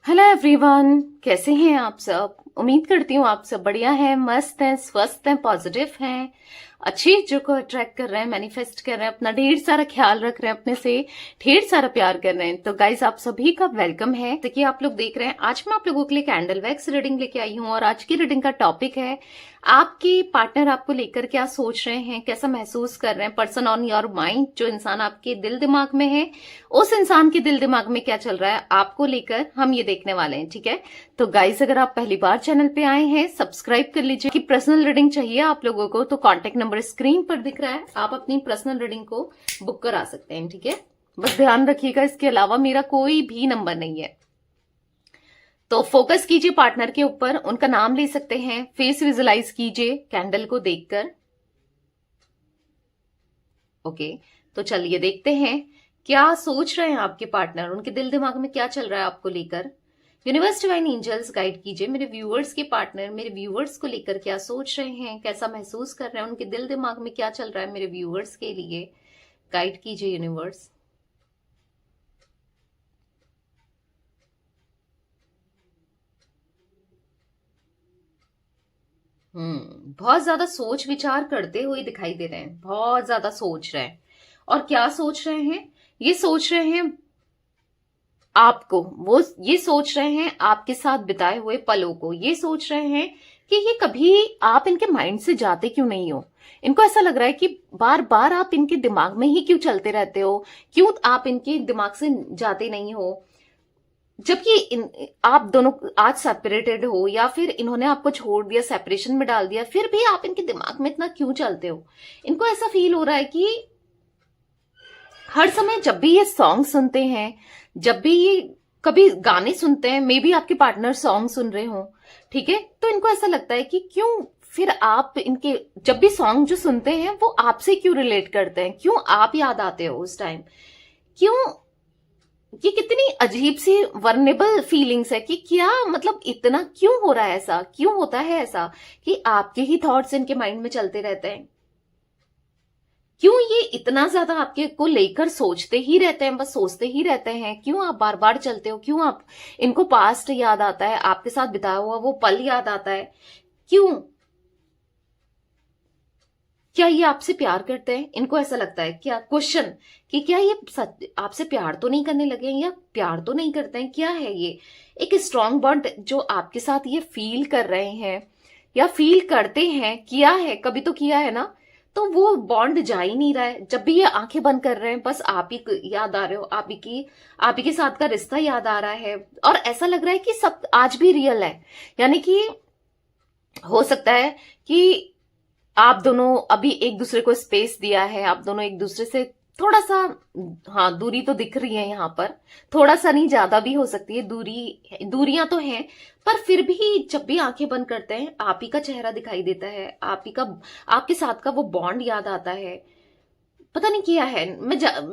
Hello everyone, कैसे हैं आप सब। उम्मीद करती हूँ आप सब बढ़िया हैं, मस्त हैं, स्वस्थ हैं, पॉजिटिव हैं, अच्छी चीजों को अट्रैक्ट कर रहे हैं, मैनिफेस्ट कर रहे हैं, अपना ढेर सारा ख्याल रख रहे हैं, अपने से ढेर सारा प्यार कर रहे हैं। तो गाइज आप सभी का वेलकम है। देखिए आप लोग देख रहे हैं, आज मैं आप लोगों के लिए कैंडल वैक्स रीडिंग लेके आई हूँ और आज की रीडिंग का टॉपिक है आपके पार्टनर आपको लेकर क्या सोच रहे हैं, कैसा महसूस कर रहे हैं। पर्सन ऑन योर माइंड, जो इंसान आपके दिल दिमाग में है, उस इंसान के दिल दिमाग में क्या चल रहा है आपको लेकर, हम ये देखने वाले हैं। ठीक है, तो गाइस अगर आप पहली बार चैनल पे आए हैं, सब्सक्राइब कर लीजिए। कि पर्सनल रीडिंग चाहिए आप लोगों को तो कांटेक्ट नंबर स्क्रीन पर दिख रहा है, आप अपनी पर्सनल रीडिंग को बुक करा सकते हैं। ठीक है, बस ध्यान रखिएगा, इसके अलावा मेरा कोई भी नंबर नहीं है। तो फोकस कीजिए पार्टनर के ऊपर, उनका नाम ले सकते हैं, फेस विजुलाइज कीजिए कैंडल को देखकर। ओके, तो चलिए देखते हैं क्या सोच रहे हैं आपके पार्टनर, उनके दिल दिमाग में क्या चल रहा है आपको लेकर। यूनिवर्स डिवाइन एंजल्स गाइड कीजिए मेरे व्यूअर्स के पार्टनर मेरे व्यूअर्स को लेकर क्या सोच रहे हैं, कैसा महसूस कर रहे हैं, उनके दिल दिमाग में क्या चल रहा है मेरे व्यूअर्स के लिए। गाइड कीजिए यूनिवर्स। बहुत ज्यादा सोच विचार करते हुए दिखाई दे रहे हैं, बहुत ज्यादा सोच रहे हैं। और क्या सोच रहे हैं, ये सोच रहे हैं आपको, वो ये सोच रहे हैं आपके साथ बिताए हुए पलों को, ये सोच रहे हैं कि ये कभी आप इनके माइंड से जाते क्यों नहीं हो। इनको ऐसा लग रहा है कि बार बार आप इनके दिमाग में ही क्यों चलते रहते हो, क्यों आप इनके दिमाग से जाते नहीं हो। जबकि आप दोनों आज सेपरेटेड हो या फिर इन्होंने आपको छोड़ दिया, सेपरेशन में डाल दिया, फिर भी आप इनके दिमाग में इतना क्यों चलते हो। इनको ऐसा फील हो रहा है कि हर समय जब भी ये सॉन्ग सुनते हैं, जब भी ये कभी गाने सुनते हैं, मे बी आपके पार्टनर सॉन्ग सुन रहे हो, ठीक है, तो इनको ऐसा लगता है कि क्यों फिर आप इनके जब भी सॉन्ग जो सुनते हैं वो आपसे क्यों रिलेट करते हैं, क्यों आप याद आते हो उस टाइम, क्यों। ये कितनी अजीब सी वर्नेबल फीलिंग्स है कि क्या मतलब इतना क्यों हो रहा है, ऐसा क्यों होता है ऐसा कि आपके ही थॉट्स इनके माइंड में चलते रहते हैं। क्यों ये इतना ज्यादा आपके को लेकर सोचते ही रहते हैं, बस सोचते ही रहते हैं। क्यों आप बार बार चलते हो, क्यों आप इनको पास्ट याद आता है, आपके साथ बिताया हुआ वो पल याद आता है, क्यों। क्या ये आपसे प्यार करते हैं, इनको ऐसा लगता है क्या, क्वेश्चन कि क्या ये आपसे प्यार तो नहीं करने लगे हैं या प्यार तो नहीं करते हैं, क्या है ये। एक स्ट्रांग बॉन्ड जो आपके साथ ये फील कर रहे हैं या फील करते हैं, किया है, कभी तो किया है ना, तो वो बॉन्ड जा ही नहीं रहा है। जब भी ये आंखें बंद कर रहे हैं बस आप ही याद आ रहे हो, आप ही के साथ का रिश्ता याद आ रहा है। और ऐसा लग रहा है कि सब आज भी रियल है, यानी कि हो सकता है कि आप दोनों अभी एक दूसरे को स्पेस दिया है, आप दोनों एक दूसरे से थोड़ा सा, हाँ दूरी तो दिख रही है यहाँ पर, थोड़ा सा नहीं ज्यादा भी हो सकती है दूरियां तो हैं, पर फिर भी जब भी आंखें बंद करते हैं आप ही का चेहरा दिखाई देता है, आप ही का, आपके साथ का वो बॉन्ड याद आता है। पता नहीं किया है,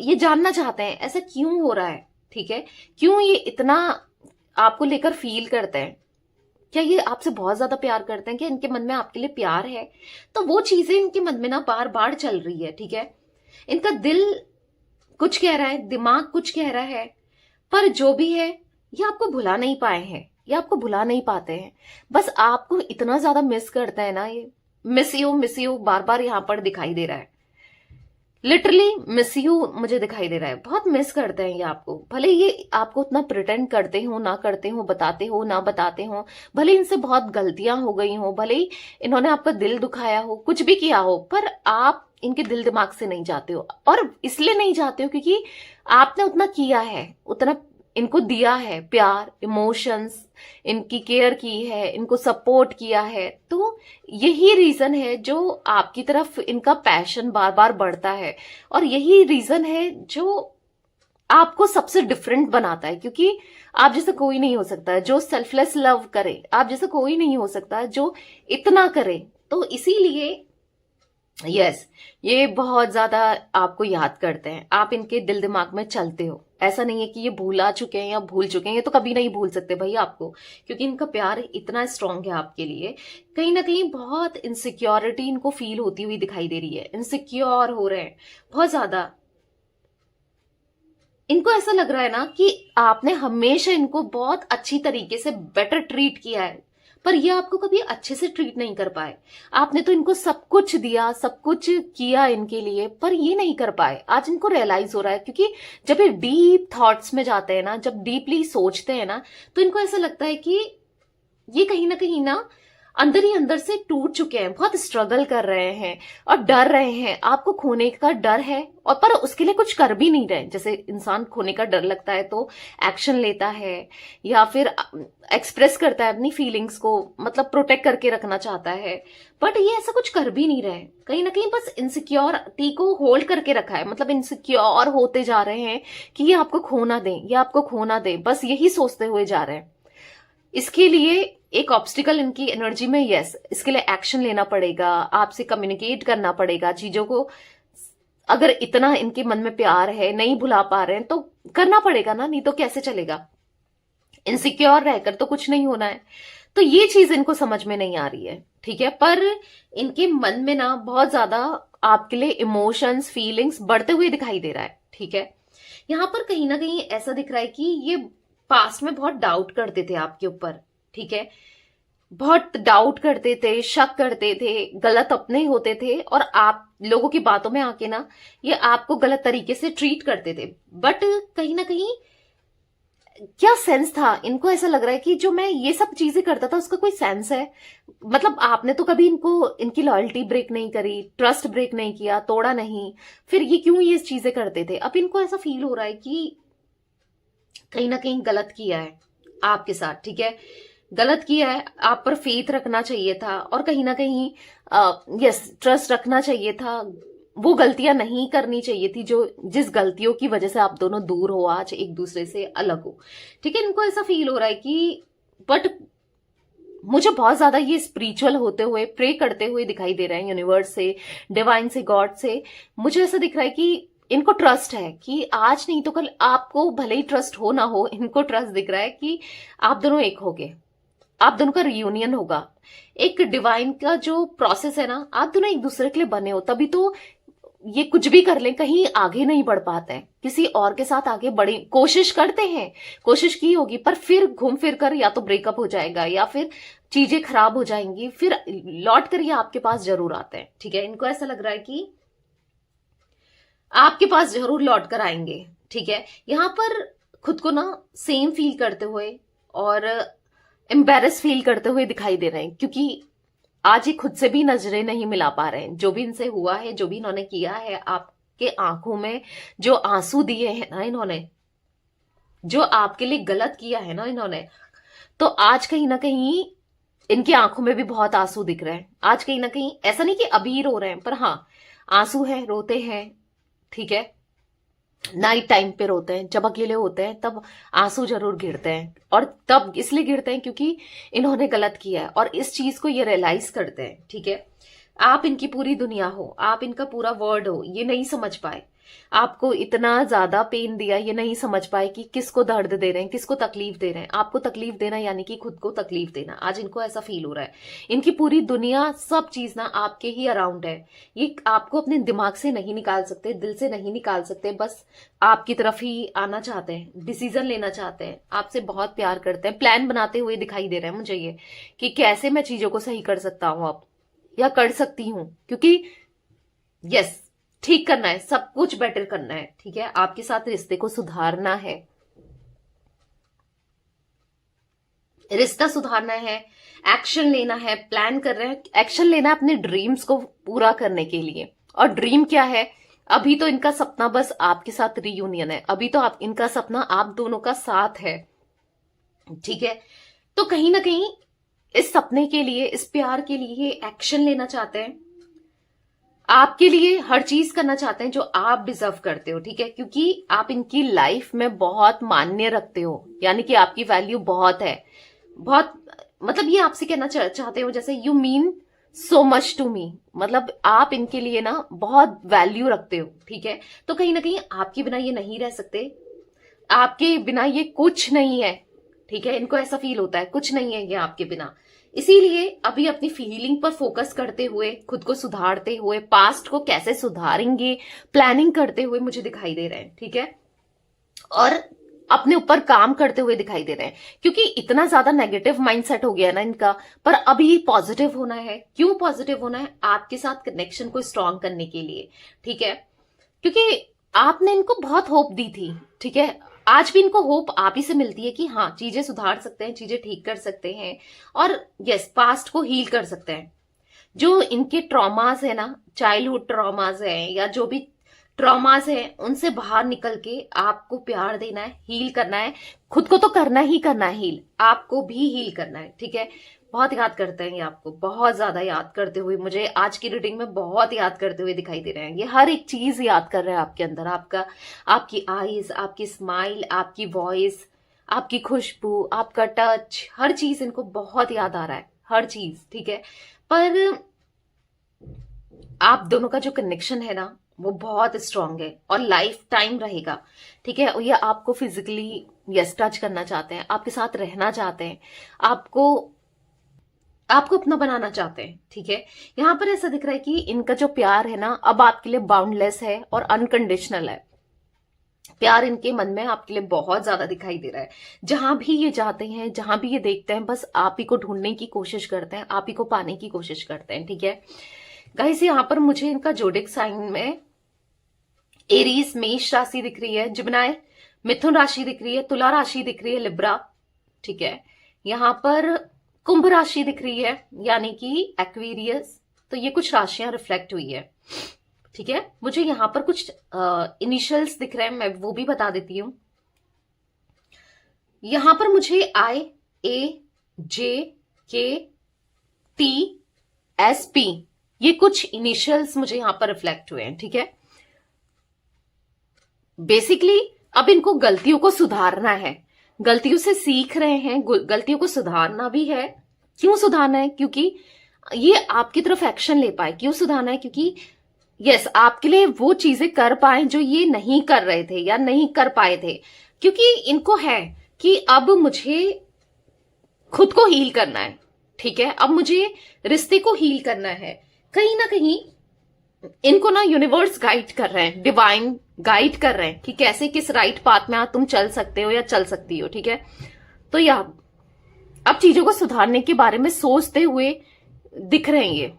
ये जानना चाहते हैं ऐसा क्यों हो रहा है। ठीक है, क्यों ये इतना आपको लेकर फील करते हैं, क्या ये आपसे बहुत ज्यादा प्यार करते हैं, क्या इनके मन में आपके लिए प्यार है। तो वो चीजें इनके मन में ना बार बार चल रही है। ठीक है, इनका दिल कुछ कह रहा है, दिमाग कुछ कह रहा है, पर जो भी है ये आपको भुला नहीं पाए हैं, ये आपको भुला नहीं पाते हैं। बस आपको इतना ज्यादा मिस करते हैं ना, ये मिस यू बार बार यहां पर दिखाई दे रहा है। लिटरली मिस यू मुझे दिखाई दे रहा है, बहुत मिस करते हैं ये आपको। भले ये आपको उतना प्रिटेंड करते हो ना करते हो, बताते हो ना बताते हो, भले इनसे बहुत गलतियां हो गई हो, भले ही इन्होंने आपका दिल दुखाया हो, कुछ भी किया हो, पर आप इनके दिल दिमाग से नहीं जाते हो। और इसलिए नहीं जाते हो क्योंकि आपने उतना किया है, उतना इनको दिया है, प्यार, इमोशंस, इनकी केयर की है, इनको सपोर्ट किया है। तो यही रीजन है जो आपकी तरफ इनका पैशन बार बार बढ़ता है, और यही रीजन है जो आपको सबसे डिफरेंट बनाता है। क्योंकि आप जैसा कोई नहीं हो सकता जो सेल्फलेस लव करे, आप जैसा कोई नहीं हो सकता जो इतना करे। तो इसीलिए यस, ये बहुत ज्यादा आपको याद करते हैं, आप इनके दिल दिमाग में चलते हो। ऐसा नहीं है कि ये भूला चुके हैं या भूल चुके हैं, ये तो कभी नहीं भूल सकते भाई आपको, क्योंकि इनका प्यार इतना स्ट्रांग है आपके लिए। कहीं ना कहीं बहुत इनसिक्योरिटी इनको फील होती हुई दिखाई दे रही है, इनसिक्योर हो रहे हैं बहुत ज्यादा। इनको ऐसा लग रहा है ना कि आपने हमेशा इनको बहुत अच्छी तरीके से बेटर ट्रीट किया है, पर ये आपको कभी अच्छे से ट्रीट नहीं कर पाए। आपने तो इनको सब कुछ दिया, सब कुछ किया इनके लिए, पर ये नहीं कर पाए। आज इनको रियलाइज हो रहा है, क्योंकि जब ये डीप थॉट्स में जाते हैं ना, जब डीपली सोचते हैं ना, तो इनको ऐसा लगता है कि ये कहीं ना अंदर ही अंदर से टूट चुके हैं, बहुत स्ट्रगल कर रहे हैं और डर रहे हैं। आपको खोने का डर है, और पर उसके लिए कुछ कर भी नहीं रहे। जैसे इंसान खोने का डर लगता है तो एक्शन लेता है, या फिर एक्सप्रेस करता है अपनी फीलिंग्स को, मतलब प्रोटेक्ट करके रखना चाहता है। बट ये ऐसा कुछ कर भी नहीं रहे, कहीं ना कहीं बस इनसिक्योरिटी को होल्ड करके रखा है। मतलब इनसिक्योर होते जा रहे हैं कि ये आपको खो ना दे, ये आपको खो ना दे, बस यही सोचते हुए जा रहे हैं। इसके लिए एक ऑब्स्टिकल इनकी एनर्जी में, यस, इसके लिए एक्शन लेना पड़ेगा, आपसे कम्युनिकेट करना पड़ेगा चीजों को। अगर इतना इनके मन में प्यार है, नहीं भुला पा रहे हैं, तो करना पड़ेगा ना, नहीं तो कैसे चलेगा। इनसिक्योर रहकर तो कुछ नहीं होना है। तो ये चीज इनको समझ में नहीं आ रही है, ठीक है। पर इनके मन में ना बहुत ज्यादा आपके लिए इमोशंस, फीलिंग्स बढ़ते हुए दिखाई दे रहा है, ठीक है। यहां पर कहीं ना कहीं ऐसा दिख रहा है कि ये पास्ट में बहुत डाउट करते थे आपके ऊपर, ठीक है। बहुत डाउट करते थे, शक करते थे, गलत अपने होते थे, और आप लोगों की बातों में आके ना ये आपको गलत तरीके से ट्रीट करते थे। बट कहीं ना कहीं क्या सेंस था, इनको ऐसा लग रहा है कि जो मैं ये सब चीजें करता था उसका कोई सेंस है। मतलब आपने तो कभी इनको, इनकी लॉयल्टी ब्रेक नहीं करी, ट्रस्ट ब्रेक नहीं किया, तोड़ा नहीं, फिर ये क्यों ये चीजें करते थे। अब इनको ऐसा फील हो रहा है कि कहीं ना कहीं गलत किया है आपके साथ, ठीक है। गलत किया है, आप पर फेथ रखना चाहिए था, और कहीं ना कहीं यस, ट्रस्ट रखना चाहिए था। वो गलतियां नहीं करनी चाहिए थी जो, जिस गलतियों की वजह से आप दोनों दूर हो, आज एक दूसरे से अलग हो, ठीक है। इनको ऐसा फील हो रहा है कि बट मुझे बहुत ज्यादा ये स्पिरिचुअल होते हुए, प्रे करते हुए दिखाई दे रहे हैं यूनिवर्स से, डिवाइन से, गॉड से। मुझे ऐसा दिख रहा है कि इनको ट्रस्ट है कि आज नहीं तो कल, आपको भले ही ट्रस्ट हो ना हो, इनको ट्रस्ट दिख रहा है कि आप दोनों एक होगे, आप दोनों का रियूनियन होगा। एक डिवाइन का जो प्रोसेस है ना, आप दोनों एक दूसरे के लिए बने हो, तभी तो ये कुछ भी कर लें, कहीं आगे नहीं बढ़ पाते हैं, किसी और के साथ आगे बढ़े कोशिश करते हैं, कोशिश की होगी, पर फिर घूम फिर कर या तो ब्रेकअप हो जाएगा, या फिर चीजें खराब हो जाएंगी, फिर लौट कर ये आपके पास जरूर आते हैं, ठीक है। इनको ऐसा लग रहा है कि आपके पास जरूर लौट कर आएंगे, ठीक है। यहां पर खुद को ना सेम फील करते हुए और एम्बेरस फील करते हुए दिखाई दे रहे हैं, क्योंकि आज ये खुद से भी नजरें नहीं मिला पा रहे हैं। जो भी इनसे हुआ है, जो भी इन्होंने किया है, आपके आंखों में जो आंसू दिए हैं ना इन्होंने, जो आपके लिए गलत किया है ना इन्होंने, तो आज कहीं ना कहीं इनकी आंखों में भी बहुत आंसू दिख रहे हैं। आज कहीं ना कहीं ऐसा नहीं कि अभी रो रहे हैं, पर हाँ, आंसू है, रोते हैं, ठीक है। नाइट टाइम पे रोते हैं, जब अकेले होते हैं तब आंसू जरूर गिरते हैं, और तब इसलिए गिरते हैं क्योंकि इन्होंने गलत किया है, और इस चीज को ये रियलाइज करते हैं, ठीक है। आप इनकी पूरी दुनिया हो, आप इनका पूरा वर्ल्ड हो, ये नहीं समझ पाए। आपको इतना ज्यादा पेन दिया, ये नहीं समझ पाए कि किसको दर्द दे रहे हैं, किसको तकलीफ दे रहे हैं। आपको तकलीफ देना यानी कि खुद को तकलीफ देना। आज इनको ऐसा फील हो रहा है, इनकी पूरी दुनिया, सब चीज ना आपके ही अराउंड है। ये आपको अपने दिमाग से नहीं निकाल सकते, दिल से नहीं निकाल सकते, बस आपकी तरफ ही आना चाहते हैं, डिसीजन लेना चाहते हैं, आपसे बहुत प्यार करते हैं। प्लान बनाते हुए दिखाई दे रहे हैं मुझे ये, कि कैसे मैं चीजों को सही कर सकता हूं अब, या कर सकती हूं, क्योंकि यस, ठीक करना है, सब कुछ बेटर करना है, ठीक है। आपके साथ रिश्ते को सुधारना है, रिश्ता सुधारना है, एक्शन लेना है, प्लान कर रहे हैं, एक्शन लेना है अपने ड्रीम्स को पूरा करने के लिए। और ड्रीम क्या है, अभी तो इनका सपना बस आपके साथ रीयूनियन है, अभी तो आप, इनका सपना आप दोनों का साथ है, ठीक है। तो कहीं ना कहीं इस सपने के लिए, इस प्यार के लिए एक्शन लेना चाहते हैं, आपके लिए हर चीज करना चाहते हैं जो आप डिजर्व करते हो, ठीक है। क्योंकि आप इनकी लाइफ में बहुत मान्य रखते हो, यानी कि आपकी वैल्यू बहुत है, बहुत, मतलब ये आपसे कहना चाहते हो जैसे you mean so much to me, मतलब आप इनके लिए ना बहुत वैल्यू रखते हो, ठीक है। तो कहीं ना कहीं आपके बिना ये नहीं रह सकते, आपके बिना ये कुछ नहीं है, ठीक है। इनको ऐसा फील होता है कुछ नहीं है ये आपके बिना। इसीलिए अभी अपनी फीलिंग पर फोकस करते हुए, खुद को सुधारते हुए, पास्ट को कैसे सुधारेंगे प्लानिंग करते हुए मुझे दिखाई दे रहे हैं, ठीक है। और अपने ऊपर काम करते हुए दिखाई दे रहे हैं, क्योंकि इतना ज्यादा नेगेटिव माइंडसेट हो गया ना इनका। पर अभी पॉजिटिव होना है। क्यों पॉजिटिव होना है? आपके साथ कनेक्शन को स्ट्रांग करने के लिए, ठीक है? क्योंकि आपने इनको बहुत होप दी थी, ठीक है? आज भी इनको होप आप ही से मिलती है कि हाँ, चीजें सुधार सकते हैं, चीजें ठीक कर सकते हैं, और यस, पास्ट को हील कर सकते हैं। जो इनके ट्रॉमास है ना, चाइल्डहुड ट्रॉमास है या जो भी ट्रॉमास है, उनसे बाहर निकल के आपको प्यार देना है, हील करना है। खुद को तो करना ही करना है हील, आपको भी हील करना है, ठीक है? बहुत याद करते हैं ये आपको, बहुत ज्यादा याद करते हुए, मुझे आज की रीडिंग में बहुत याद करते हुए दिखाई दे रहे हैं। ये हर एक चीज याद कर रहे हैं आपके अंदर, आपकी आईज, आपकी स्माइल, आपकी वॉइस, आपकी खुशबू, आपका टच, हर चीज इनको बहुत याद आ रहा है, हर चीज, ठीक है? पर आप दोनों का जो कनेक्शन है ना, वो बहुत स्ट्रांग है और लाइफ टाइम रहेगा, ठीक है? ये आपको फिजिकली यस टच करना चाहते हैं, आपके साथ रहना चाहते हैं, आपको आपको अपना बनाना चाहते हैं, ठीक है? यहां पर ऐसा दिख रहा है कि इनका जो प्यार है ना, अब आपके लिए बाउंडलेस है और अनकंडीशनल है। प्यार इनके मन में आपके लिए बहुत ज्यादा दिखाई दे रहा है। जहां भी ये जाते हैं, जहां भी ये देखते हैं, बस आप ही को ढूंढने की कोशिश करते हैं, आप ही को पाने की कोशिश करते हैं, ठीक है? गाइस, यहां पर मुझे इनका जोडिक साइन में एरीज मेष राशि दिख रही है, जिमिनाई मिथुन राशि दिख रही है, तुला राशि दिख रही है, लिब्रा, ठीक है? यहां पर कुंभ राशि दिख रही है, यानी कि एक्वेरियस। तो ये कुछ राशियां रिफ्लेक्ट हुई है, ठीक है? मुझे यहां पर कुछ इनिशियल्स दिख रहे हैं, मैं वो भी बता देती हूं। यहां पर मुझे आई, ए, जे, के, टी, एस, पी, ये कुछ इनिशियल्स मुझे यहां पर रिफ्लेक्ट हुए हैं, ठीक है? बेसिकली अब इनको गलतियों को सुधारना है, गलतियों से सीख रहे हैं, गलतियों को सुधारना भी है। क्यों सुधारना है? क्योंकि ये आपकी तरफ एक्शन ले पाए। क्यों सुधारना है? क्योंकि यस, आपके लिए वो चीजें कर पाए जो ये नहीं कर रहे थे या नहीं कर पाए थे। क्योंकि इनको है कि अब मुझे खुद को हील करना है, ठीक है? अब मुझे रिश्ते को हील करना है। कहीं ना कहीं इनको ना यूनिवर्स गाइड कर रहे हैं, डिवाइन गाइड कर रहे हैं कि कैसे, किस राइट पाथ में तुम चल सकते हो या चल सकती हो, ठीक है? तो या अब चीजों को सुधारने के बारे में सोचते हुए दिख रहे हैं ये,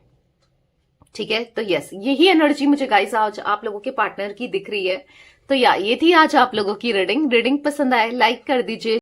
ठीक है? तो यस, यही एनर्जी मुझे गाइस आज आप लोगों के पार्टनर की दिख रही है। तो या ये थी आज आप लोगों की रीडिंग पसंद आए लाइक कर दीजिए।